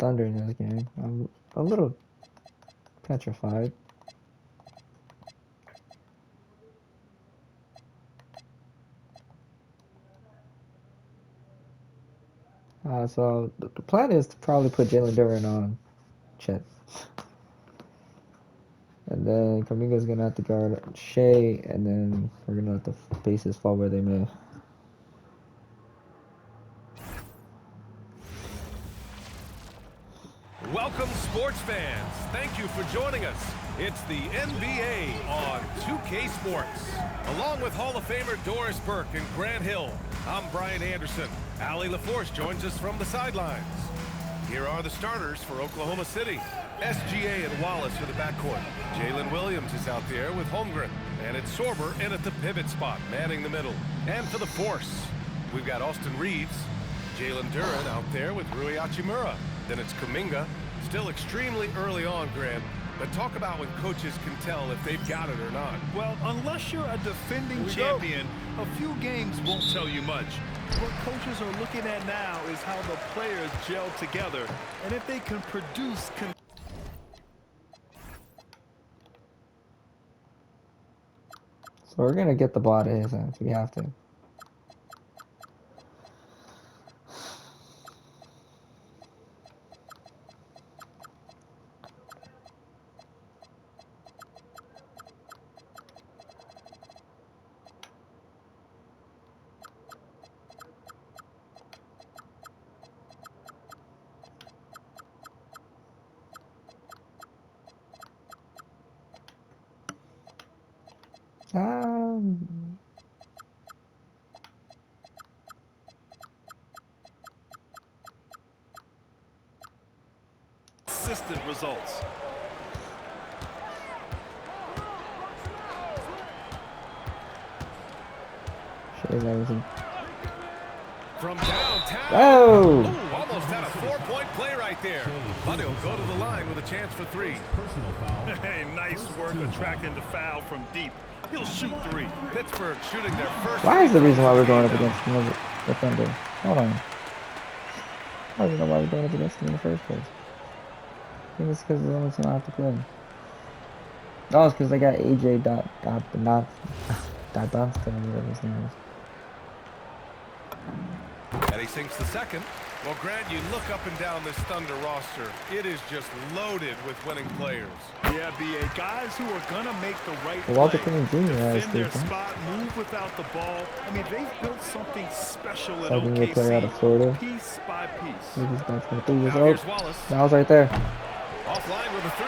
Thunder in this game. I'm a little petrified. So the plan is to probably put Jalen Duren on Chet. And then Kaminga's gonna have to guard Shea, and then we're gonna let the bases fall where they may. Welcome, sports fans. Thank you for joining us. It's the NBA on 2K Sports. Along with Hall of Famer Doris Burke and Grant Hill, I'm Brian Anderson. Allie LaForce joins us from the sidelines. Here are the starters for Oklahoma City. SGA and Wallace for the backcourt. Jalen Williams is out there with Holmgren. And it's Sorber in at the pivot spot, manning the middle. And for the Force, we've got Austin Reeves, Jalen Duren out there with Rui Hachimura. Then it's Kuminga. Still extremely early on, Grant. But talk about when coaches can tell if they've got it or not. Well, unless you're a defending champion, a few games won't tell you much. What coaches are looking at now is how the players gel together, and if they can produce. So we're gonna get the ball out of his hands. We have to. Consistent results. From downtown. Oh! Ooh, almost had a 4-point play right there. But he'll go to the line with a chance for 3. Hey, nice work attracting the foul from deep. He'll shoot 3. Pittsburgh shooting their first. Why is the reason why we're going up against the Thunder? Hold on. I don't even know why we're going up against them in the first place. I think it's because the only team I have to play. Oh, it's because they got AJ Dybantsa, whatever his name is. And he sinks the second. Well, Grant, you look up and down this Thunder roster. It is just loaded with winning players. Yeah, BA, guys who are going to make the right Walter play. Payton Jr. Defend their spot, move without the ball. I mean, they've built something special in OKC. Player out of Florida. Piece by piece. He's back from the 3 years Now old. here's Wallace. Now it's right there. Offline with a 3.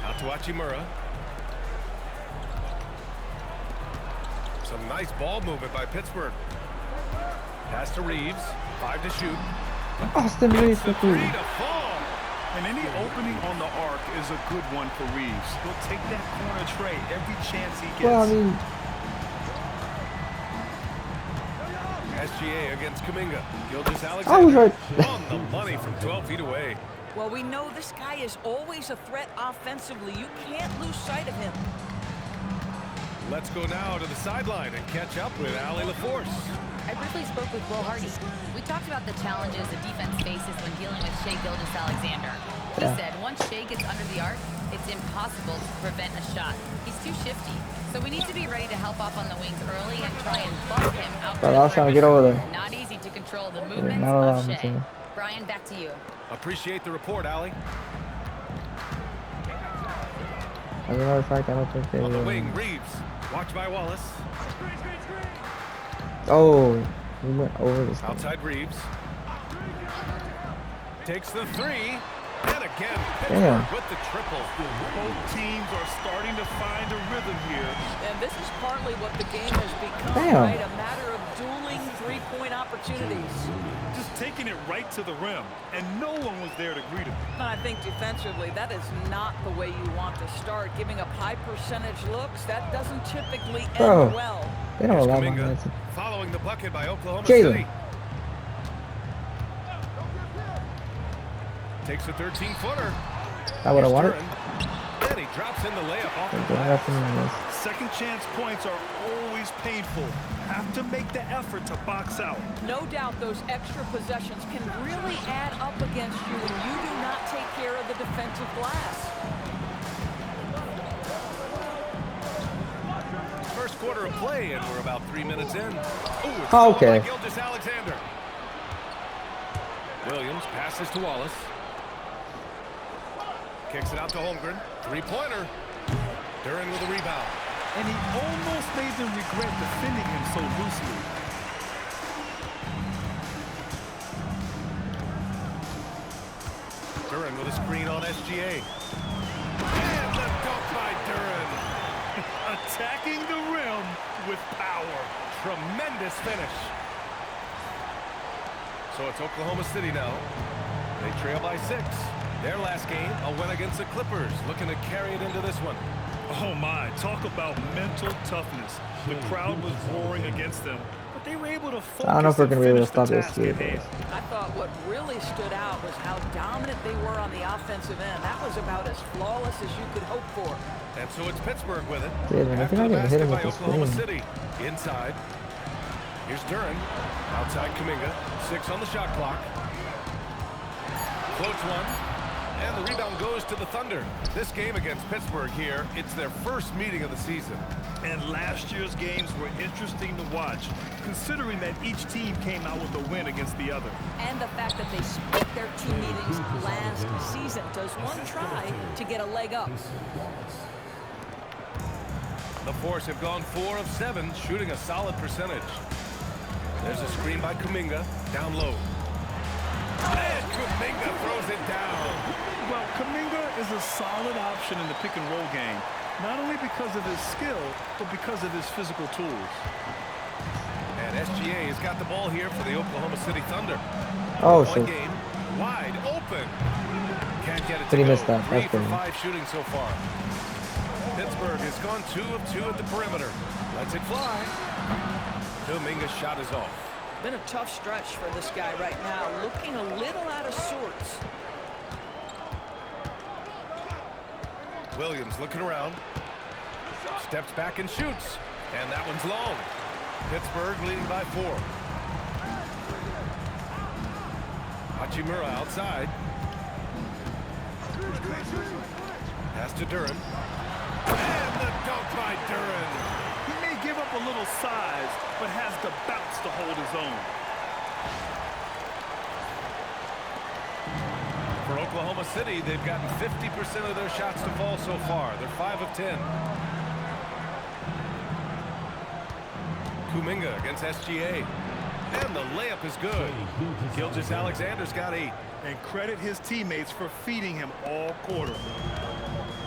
Out to Hachimura. Some nice ball movement by Pittsburgh. Pass to Reeves. 5 to shoot. Austin Reeves for 3. To fall. And any opening on the arc is a good one for Reeves. He'll take that corner tray every chance he gets. Well, I mean, SGA against Kuminga. Gilgeous I was Alexander right. on the money from 12 feet away. Well, we know this guy is always a threat offensively. You can't lose sight of him. Let's go now to the sideline and catch up with Allie LaForce. I briefly spoke with Will Hardy. We talked about the challenges the defense faces when dealing with Shea Gilgeous-Alexander. He said once Shea gets under the arc, it's impossible to prevent a shot. He's too shifty. So we need to be ready to help off on the wings early and try and bump him out. I was trying to get over there. Not easy to control the movements of Shea. Brian, back to you. Appreciate the report, Allie. As a matter of fact, I don't think they On the wing, Reeves. Watch by Wallace. Oh, we went over this. Outside Reeves. Takes the 3. And again, Damn. Pittsburgh with the triple. Both teams are starting to find a rhythm here. And this is partly what the game has become, Damn. right? A matter of dueling three-point opportunities. Just taking it right to the rim, and no one was there to greet him. And I think defensively, that is not the way you want to start. Giving up high percentage looks, that doesn't typically end Bro. well. They don't Here's allow my Kuminga, minutes. following the bucket by Oklahoma Jalen. City. Takes a 13-footer. That what I wanted. And he drops in the layup off the Don't glass. have to mean this. Second chance points are always painful. Have to make the effort to box out. No doubt those extra possessions can really add up against you when you do not take care of the defensive glass. First quarter of play, and we're about 3 minutes in. Ooh, it's Oh, okay. by Gilgeous-Alexander. Williams passes to Wallace. Kicks it out to Holmgren. Three-pointer. Duren with a rebound. And he almost made them regret defending him so loosely. Duren with a screen on SGA. And the dunk by Duren. Attacking the rim with power. Tremendous finish. So it's Oklahoma City now. They trail by 6. Their last game, a win against the Clippers, looking to carry it into this one. Oh my, talk about mental toughness. The crowd was roaring against them, but they were able to focus. I don't know if we're going to be able to stop this this here, boys. I thought what really stood out was how dominant they were on the offensive end. That was about as flawless as you could hope for. And so it's Pittsburgh with it. Dude, man, if After you're the not gonna hit basket him by with the Oklahoma screen. City. Inside. Here's Duren. Outside Kuminga. 6 on the shot clock. Floats one. And the rebound goes to the Thunder. This game against Pittsburgh here, it's their first meeting of the season. And last year's games were interesting to watch, considering that each team came out with a win against the other. And the fact that they split their 2 meetings last season. Does one try to get a leg up? The Force have gone 4 of 7, shooting a solid percentage. There's a screen by Kuminga, down low. And Kuminga throws it down. Well, Kuminga is a solid option in the pick-and-roll game, not only because of his skill, but because of his physical tools. And SGA has got the ball here for the Oklahoma City Thunder. Oh, One shit. game, wide open. Can't get it But to he go. missed that. 3 That's for pretty 5 shooting so far. Pittsburgh has gone 2 of 2 at the perimeter. Lets it fly. Kuminga's shot is off. Been a tough stretch for this guy right now. Looking a little out of sorts. Williams looking around. Steps back and shoots. And that one's long. Pittsburgh leading by 4. Hachimura outside. Pass to Duren. And the dunk by Duren. He may give up a little size, but has the bounce to hold his own. For Oklahoma City, they've gotten 50% of their shots to fall so far. They're 5 of 10. Kuminga against SGA. And the layup is good. Gilgeous-Alexander's got 8. And credit his teammates for feeding him all quarter.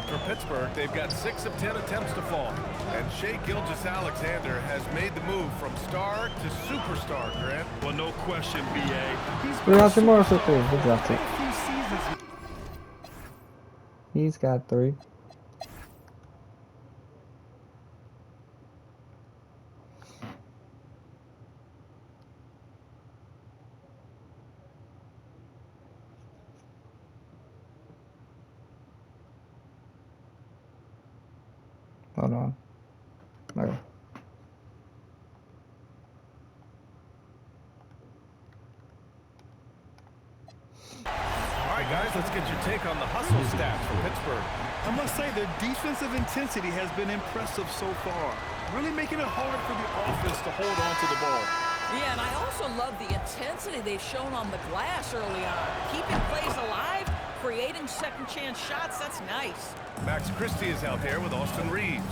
For Pittsburgh, they've got 6 of 10 attempts to fall. And Shai Gilgeous-Alexander has made the move from star to superstar, Grant. Well, no question, B.A. He's We been got a some more for superstar 3. He for dropped quite it. a few seasons. He's got 3. Hold on. Okay. All right, guys, let's get your take on the hustle stats for Pittsburgh. I must say their defensive intensity has been impressive so far, really making it hard for the offense to hold on to the ball. Yeah, and I also love the intensity they've shown on the glass early on. Keeping plays alive, creating second-chance shots, that's nice. Max Christie is out there with Austin Reeves.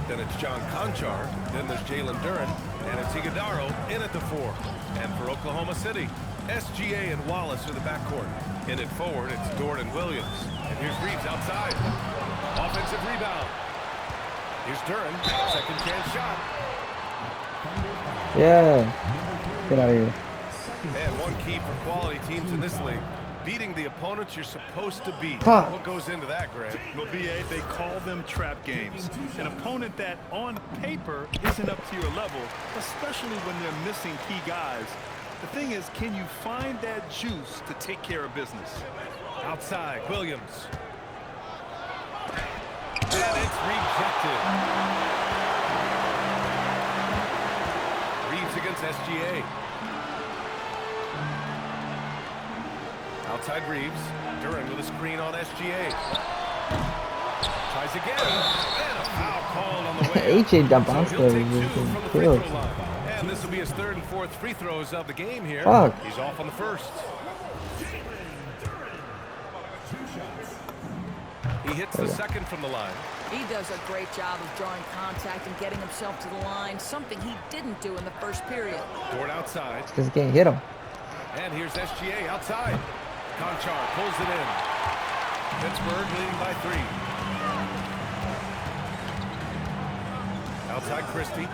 Then it's John Conchar. Then there's Jalen Duren. And it's Iguodaro in at the 4. And for Oklahoma City, SGA and Wallace are the backcourt. In it forward, it's Dort and Williams. And here's Reeves outside. Offensive rebound. Here's Duren. Second chance shot. Yeah. Get out of here. And one key for quality teams in this league. Beating the opponents you're supposed to beat. Huh. What goes into that, Grant? Well, B.A., they call them trap games. An opponent that, on paper, isn't up to your level, especially when they're missing key guys. The thing is, can you find that juice to take care of business? Outside, Williams. And it's rejected. Reeves against SGA. Outside Reeves. Duran with a screen on SGA. Tries again. And a foul called on the way. AJ Dybantsa So he'll take two is from the free killed. throw line. And this will be his third and fourth free throws of the game here. Fuck. He's off on the first. He hits the second from the line. He does a great job of drawing contact and getting himself to the line, something he didn't do in the first period. Dort outside. Because he can't hit him. And here's SGA outside. Conchar pulls it in. Pittsburgh leading by 3. Outside Christie.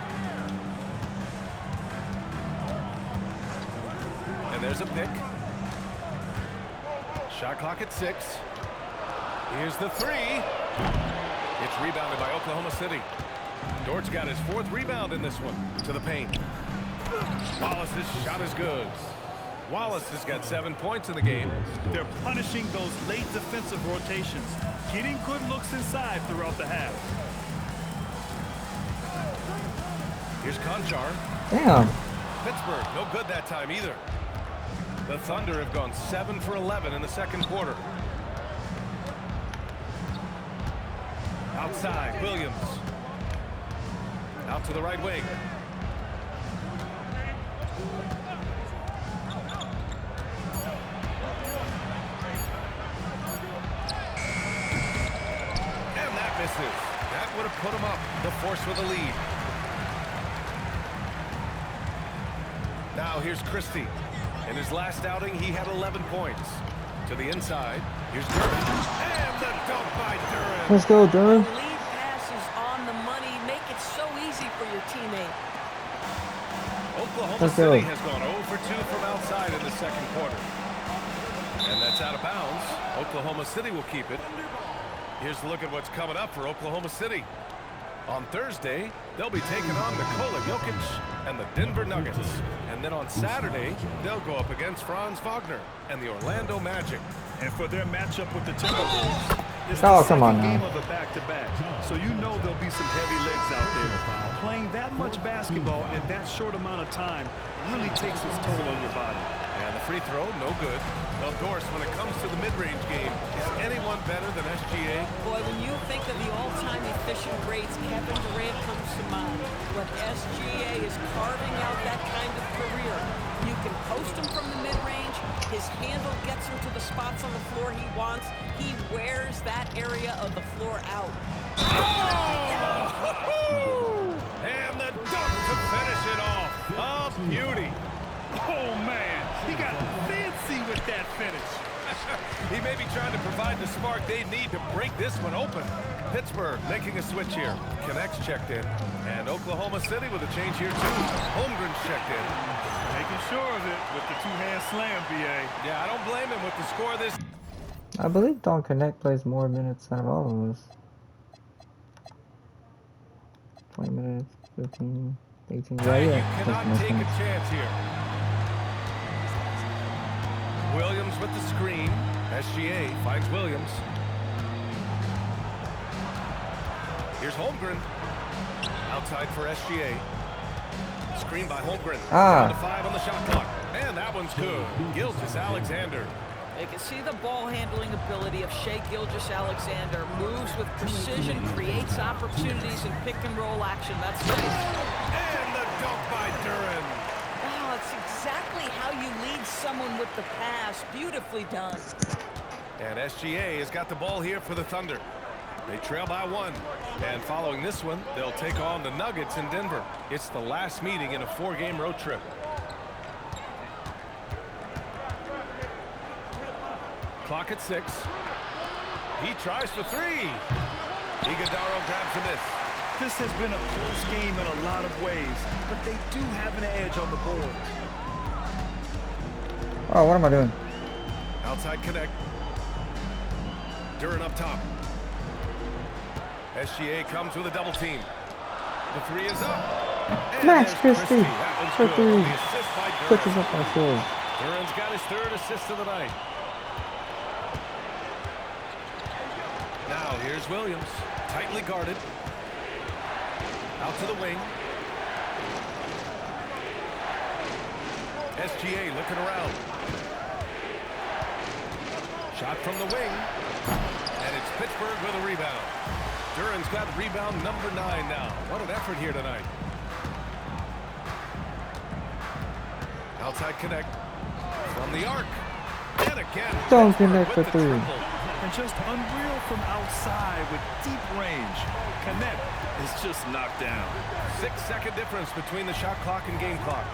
And there's a pick. Shot clock at 6. Here's the 3. It's rebounded by Oklahoma City. Dort's got his 4th rebound in this one. To the paint. Wallace's shot is good. Wallace has got 7 points in the game. They're punishing those late defensive rotations, getting good looks inside throughout the half. Here's Conchar. Damn. Pittsburgh, no good that time either. The Thunder have gone 7 for 11 in the second quarter. Outside, Williams. Out to the right wing. And that misses. That would have put him up. The force with the lead. Now here's Christie. In his last outing, he had 11 points. To the inside. Here's Duran. And the dunk by Duran. Let's go, Duran. The lead pass is on the money. Make it so easy for your teammate. Oklahoma Let's go. City has gone 0 for 2 from outside in the second quarter. And that's out of bounds. Oklahoma City will keep it. Here's a look at what's coming up for Oklahoma City. On Thursday, they'll be taking on Nikola Jokic and the Denver Nuggets. And then on Saturday, they'll go up against Franz Wagner and the Orlando Magic. And for their matchup with the Timberwolves, it's Oh, the come on second now. game of a back-to-back. So you know there'll be some heavy legs out there. Playing that much basketball in that short amount of time really takes its toll on your body. And the free throw, no good. Well, Doris, when it comes to the mid-range game, is anyone better than SGA? Boy, when you think of the all-time efficient greats, Kevin Durant comes to mind. But SGA is carving out that kind of career. You can post him from the mid-range. His handle gets him to the spots on the floor he wants. He wears that area of the floor out. Oh! And the dunk to finish it off. A beauty. Oh, man, he got fancy with that finish. He may be trying to provide the spark they need to break this one open. Pittsburgh making a switch here. Connects checked in. And Oklahoma City with a change here too. Holmgren's checked in. Making sure of it with the two-hand slam, BA. Yeah, I don't blame him with the score this. I believe Don Connect plays more minutes out of all of us. 20 minutes, 15, 18. Now, Yeah, you yeah. cannot That's take a nice. chance here. Williams with the screen. SGA finds Williams. Here's Holmgren. Outside for SGA. Screen by Holmgren. Ah. Down to 5 on the shot clock. And that one's good. Gilgeous-Alexander. You can see the ball handling ability of Shai Gilgeous-Alexander. Moves with precision, creates opportunities in pick and roll action. That's nice. And the dunk by Duran. Wow, it's exactly how you lead someone with the pass. Beautifully done. And SGA has got the ball here for the Thunder. They trail by 1. And following this one, they'll take on the Nuggets in Denver. It's the last meeting in a 4-game road trip. Clock at 6. He tries for 3. Iguodala grabs the miss. This has been a close game in a lot of ways, but they do have an edge on the board. Oh, what am I doing? Outside connect. Duran up top. SGA comes with a double team. The 3 is up. And Max there's Christie. That one's For good. 3. The assist by Switches Duran. up my field. Duran's got his 3rd assist of the night. Now here's Williams. Tightly guarded. Out to the wing. SGA looking around. Shot from the wing. And it's Pittsburgh with a rebound. Duran's got rebound number 9 now. What an effort here tonight. Outside connect. From the arc. And again. Don't connect for 3. And just unreal from outside with deep range. Connect is just knocked down. 6-second difference between the shot clock and game clock.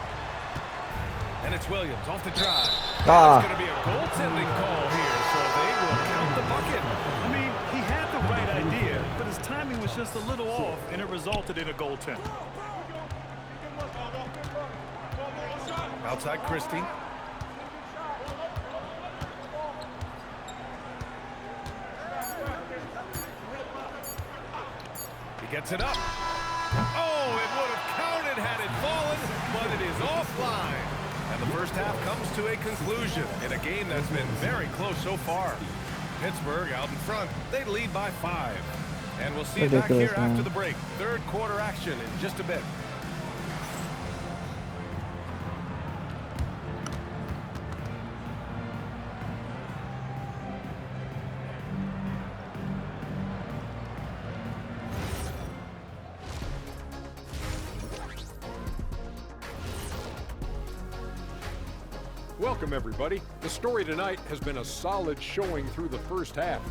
And it's Williams off the drive. It's going to be a goaltending call here, so they will count the bucket. I mean, he had the right idea, but his timing was just a little off, and it resulted in a goaltend. Outside Christie. He gets it up. Oh, it would have counted had it fallen, but it is offline. And the first half comes to a conclusion in a game that's been very close so far. Pittsburgh out in front. They lead by 5. And we'll see it back here after the break. Third quarter action in just a bit. Welcome, everybody. The story tonight has been a solid showing through the first half.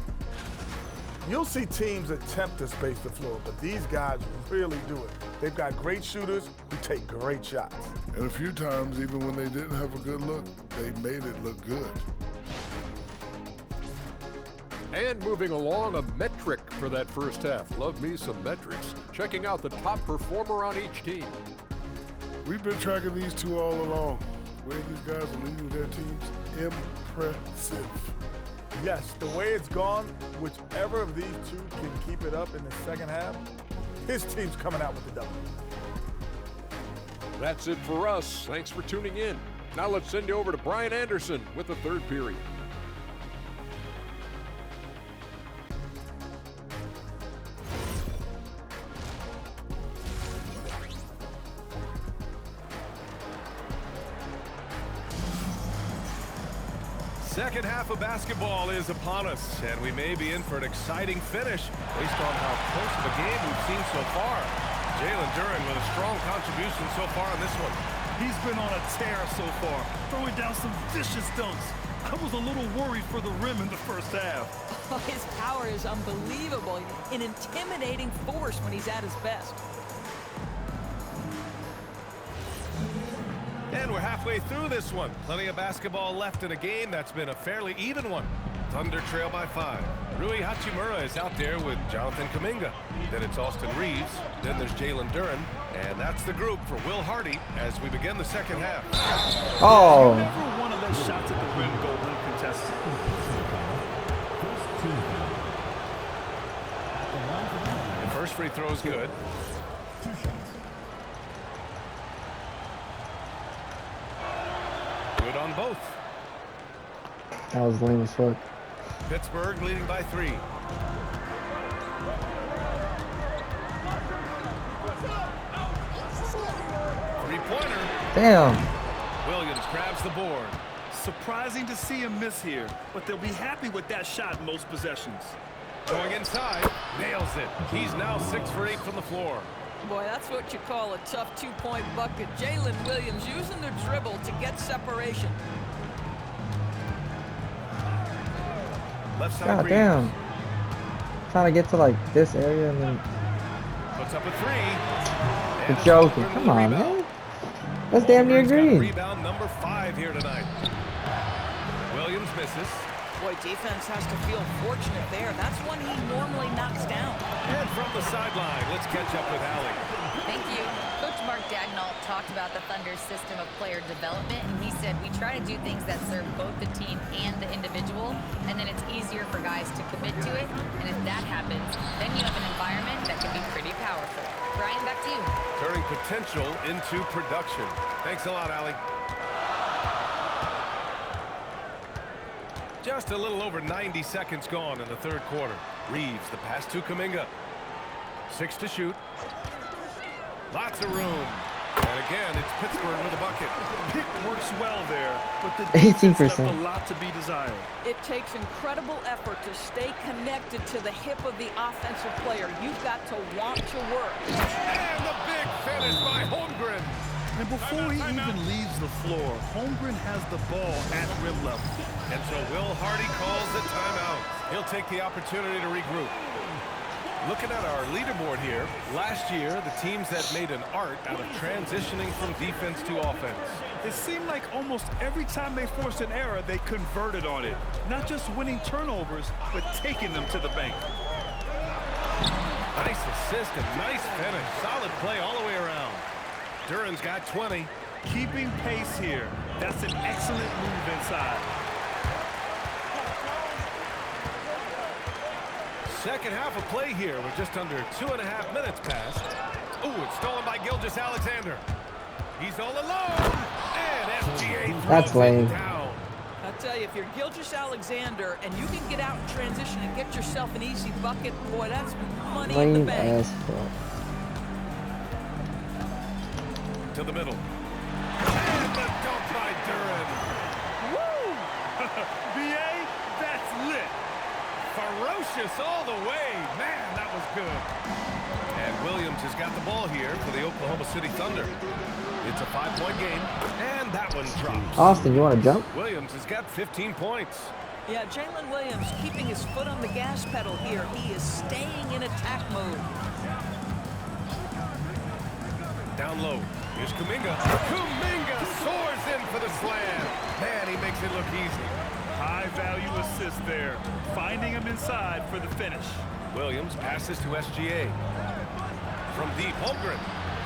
You'll see teams attempt to space the floor, but these guys really do it. They've got great shooters who take great shots. And a few times, even when they didn't have a good look, they made it look good. And moving along, a metric for that first half. Love me some metrics. Checking out the top performer on each team. We've been tracking these two all along. The way these guys are leading their teams, impressive. Yes, the way it's gone, whichever of these two can keep it up in the second half, his team's coming out with the W. That's it for us. Thanks for tuning in. Now let's send you over to Brian Anderson with the third period. Second half of basketball is upon us, and we may be in for an exciting finish based on how close of a game we've seen so far. Jalen Duran with a strong contribution so far in this one. He's been on a tear so far, throwing down some vicious dunks. I was a little worried for the rim in the first half. Oh, his power is unbelievable. An intimidating force when he's at his best. And we're halfway through this one. Plenty of basketball left in a game that's been a fairly even one. Thunder trail by 5. Rui Hachimura is out there with Jonathan Kuminga. Then it's Austin Reeves. Then there's Jalen Duran. And that's the group for Will Hardy as we begin the second half. Oh. You never want to let shots at the rim go uncontested. The first free throw is good. Good on both. That was lame as fuck. Pittsburgh leading by 3. Three-pointer. Damn. Williams grabs the board. Surprising to see him miss here, but they'll be happy with that shot most possessions. Going inside. Nails it. He's now 6 for 8 from the floor. Boy, that's what you call a tough two-point bucket. Jalen Williams using the dribble to get separation. Left side. God Reeves. damn. Trying to get to like this area and then. Puts up a 3. And You're it's joking. Auburn Come with the on, rebound. man. That's damn near Auburn's got green. Rebound number 5 here tonight. Williams misses. Boy, defense has to feel fortunate there. That's one he normally knocks down. And from the sideline, let's catch up with Allie. Thank you. Coach Mark Dagnall talked about the Thunder's system of player development, and he said, we try to do things that serve both the team and the individual, and then it's easier for guys to commit to it, and if that happens, then you have an environment that can be pretty powerful. Brian, back to you. Turning potential into production. Thanks a lot, Allie. Just a little over 90 seconds gone in the third quarter. Reeves, the pass to Kuminga. 6 to shoot. Lots of room. And again, it's Pittsburgh with a bucket. Pick works well there, but the 18%. defense left a lot to be desired. It takes incredible effort to stay connected to the hip of the offensive player. You've got to want to work. And the big finish by Holmgren. And before he even leaves the floor, Holmgren has the ball at rim level. And so Will Hardy calls the timeout. He'll take the opportunity to regroup. Looking at our leaderboard here, last year, the teams that made an art out of transitioning from defense to offense. It seemed like almost every time they forced an error, they converted on it. Not just winning turnovers, but taking them to the bank. Nice assist and nice finish. Solid play all the way around. Duran's got 20. Keeping pace here. That's an excellent move inside. Second half of play here with just under 2.5 minutes passed. Ooh, it's stolen by Gilgeous-Alexander. He's all alone. And SGA throws That's lame. it down. I'll tell you, if you're Gilgeous-Alexander and you can get out in transition and get yourself an easy bucket, boy, that's money in the Lame bank. as fuck. To the middle. And the dunk by Duran. Woo! BA, that's lit. Ferocious all the way. Man, that was good. And Williams has got the ball here for the Oklahoma City Thunder. It's a 5-point game, and that one drops. Austin, you want to jump? Williams has got 15 points. Yeah, Jalen Williams keeping his foot on the gas pedal here. He is staying in attack mode. Down low. Here's Kuminga. Kuminga soars in for the slam. Man, he makes it look easy. High value assist there. Finding him inside for the finish. Williams passes to SGA. From deep, Holmgren.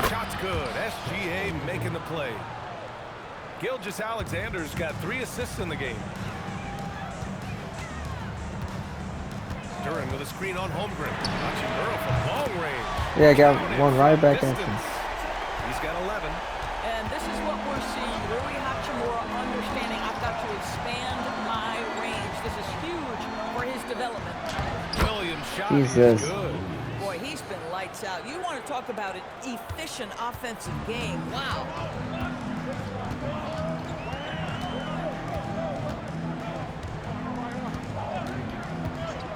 Shot's good. SGA making the play. Gilgeous-Alexander's got 3 assists in the game. Duran with a screen on Holmgren. Watching Burrow from long range. Yeah, got one right back at him. He's got 11. And this is what we're seeing. Rui Hachimura understanding I've got to expand my range. This is huge for his development. Williams shot Jesus. is good. Boy, he's been lights out. You want to talk about an efficient offensive game. Wow.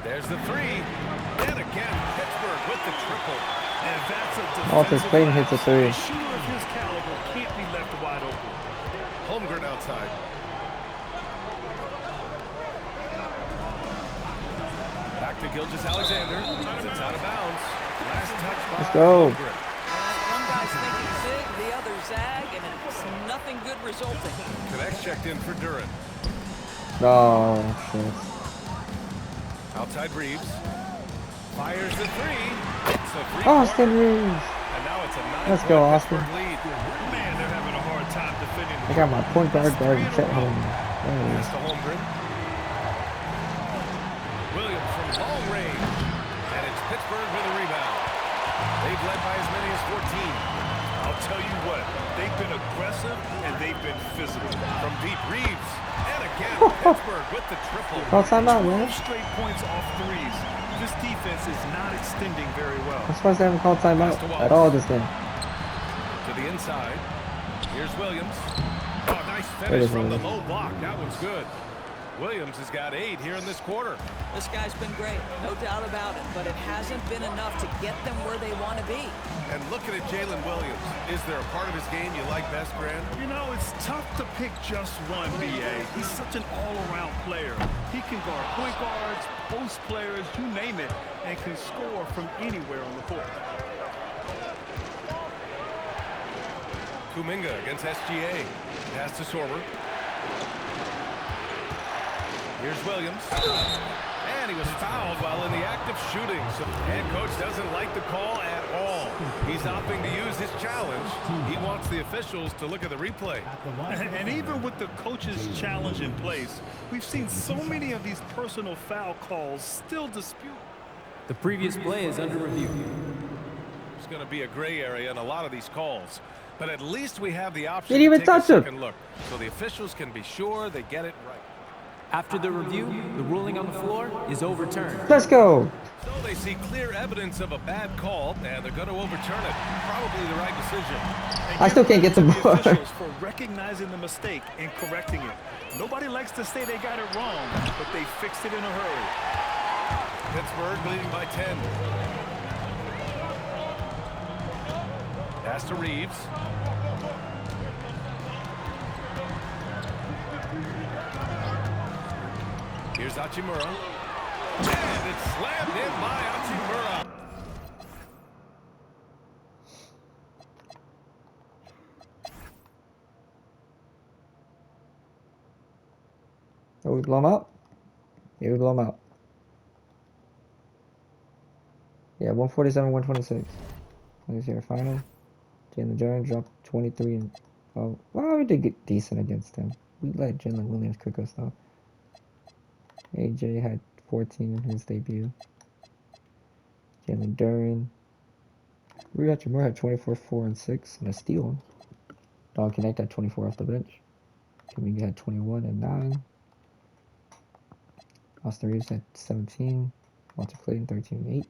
There's the 3. And again, Pittsburgh with the triple. And that's a Walter Clayton hits a 3. A shooter of his caliber can't be left wide open. Holmgren outside. Back to Gilgeous-Alexander. It's out of bounds. Last touch by Let's go. Holmgren. One guy's thinking zig, the other zag, and it's nothing good resulting. Connects checked in for Duran. Oh, shit. Outside Reeves. Fires the 3. It's a 3. Austin Reeves. And now it's a 9-point Let's go, Austin. Pittsburgh lead. Man, they're having a hard time defending the I got my point guard guarding Chet Holmgren. Pass to Holmgren. Williams from long range. And it's Pittsburgh with a rebound. They've led by as many as 14. I'll tell you what, they've been aggressive and they've been physical. From deep, Reeves. And again, Pittsburgh with the triple. Call timeout, man. 12 straight points off threes. This defense is not extending very well. I'm supposed to haven't called timeout at all this game. To the inside. Here's Williams. Oh, nice There it finish is, from the Williams. low block. That one's good. Williams has got 8 here in this quarter. This guy's been great, no doubt about it, but it hasn't been enough to get them where they want to be. And looking at Jalen Williams, is there a part of his game you like best, Grant? You know, it's tough to pick just one, BA. He's such an all-around player. He can guard point guards, post players, you name it, and can score from anywhere on the court. Kuminga against SGA. Pass to Sorber. Here's Williams. And he was fouled while in the act of shooting. So the head coach doesn't like the call at all. He's opting to use his challenge. He wants the officials to look at the replay. And even with the coach's challenge in place, we've seen so many of these personal foul calls still disputed. The previous play is under review. There's going to be a gray area in a lot of these calls. But at least we have the option Didn't even to take touch a him. second look. So the officials can be sure they get it right. After the review, the ruling on the floor is overturned. Let's go. So they see clear evidence of a bad call, and they're going to overturn it. Probably the right decision. I still can't get the And give ball. credit to the officials for recognizing the mistake and correcting it. Nobody likes to say they got it wrong, but they fixed it in a hurry. Pittsburgh leading by 10. Pass to Reeves. Here's Hachimura. And it's slammed in by Hachimura. Oh, we blow him out? Yeah, we blow him out. Yeah, 147, 126. Let's see our final. Jalen Jones dropped 23 and well, we did get decent against him. We let Jalen Williams cook us though. AJ had 14 in his debut. Jalen Duran. Rui Hachimura had 24, 4, and 6 and a steal. Don Connect had 24 off the bench. Kuminga had 21 and 9. Austin Reeves had 17. Walter Clayton 13 and 8.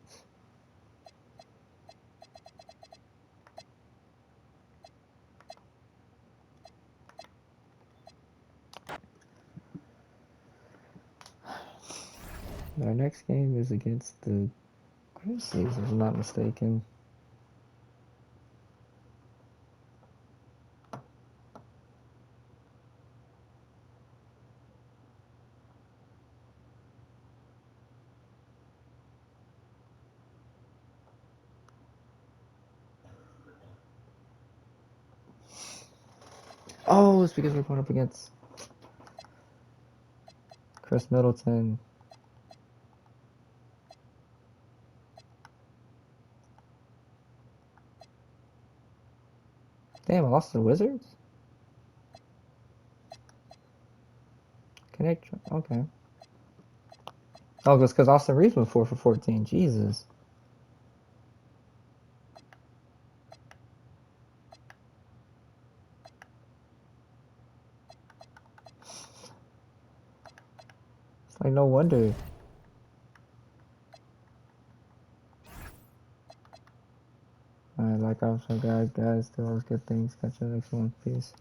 Our next game is against the Grizzlies, if I'm not mistaken. Oh, it's because we're going up against Chris Middleton. Damn, I lost to the Wizards? Connect. Okay. Oh, it's because Austin Reeves went 4 for 14. Jesus. It's like no wonder. Alright, like I was saying, guys, do all those good things. Catch you next one. Peace.